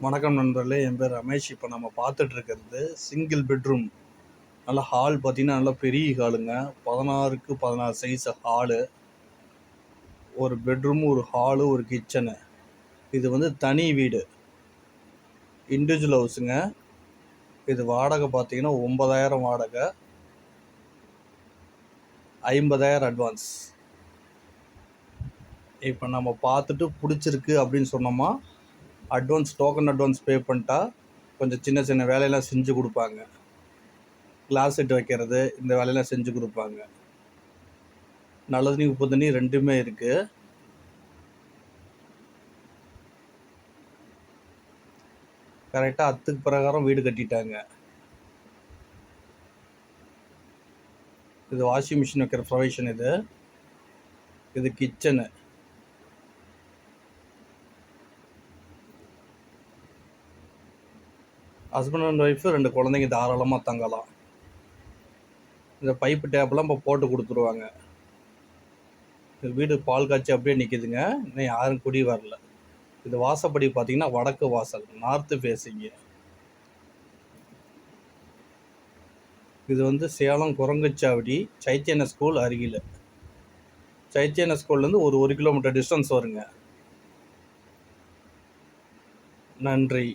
வணக்கம் நண்பர்களே, என் பேர் ரமேஷ். இப்போ நம்ம பார்த்துட்டு இருக்கிறது சிங்கிள் பெட்ரூம். நல்லா ஹால் பார்த்தீங்கன்னா நல்லா பெரிய ஹாலுங்க. 16x16 size hall. ஒரு பெட்ரூம், ஒரு ஹாலு, ஒரு கிச்சனு. இது வந்து தனி வீடு, இண்டிவிஜுவல் ஹவுஸுங்க. இது வாடகை பார்த்தீங்கன்னா 9,000 வாடகை, 50,000 அட்வான்ஸ். இப்போ நம்ம பார்த்துட்டு பிடிச்சிருக்கு அப்படின்னு சொன்னோமா, டோக்கன் அட்வான்ஸ் பே பண்ணிட்டா கொஞ்சம் சின்ன சின்ன வேலையெல்லாம் செஞ்சு கொடுப்பாங்க. கிளாஸ் செட் வைக்கிறது, இந்த வேலையெல்லாம் செஞ்சு கொடுப்பாங்க. நல்ல தண்ணி உப்பு தண்ணி ரெண்டுமே இருக்குது. கரெக்டாக 10க்கு பிரகாரம் வீடு கட்டிட்டாங்க. இது வாஷிங் மிஷின் வைக்கிற ப்ரொவிஷன். இது கிச்சனு. ஹஸ்பண்ட் அண்ட் ஒய்ஃபு 2 குழந்தைங்க தாராளமாக தங்கலாம். இந்த பைப்பு டேப்லாம் இப்போ போட்டு கொடுத்துருவாங்க. இந்த வீடு பால் காய்ச்சி அப்படியே நிற்கிதுங்க. இன்னும் யாரும் குடி வரல. இது வாசப்படி பார்த்தீங்கன்னா வடக்கு வாசல், நார்த்து ஃபேஸிங்கு. இது வந்து சேலம் குரங்குச்சாவடி சைத்தன்ய ஸ்கூல் அருகில். சைத்தன்ய ஸ்கூல்லேருந்து ஒரு 1 கிலோமீட்டர் டிஸ்டன்ஸ் வருங்க. நன்றி.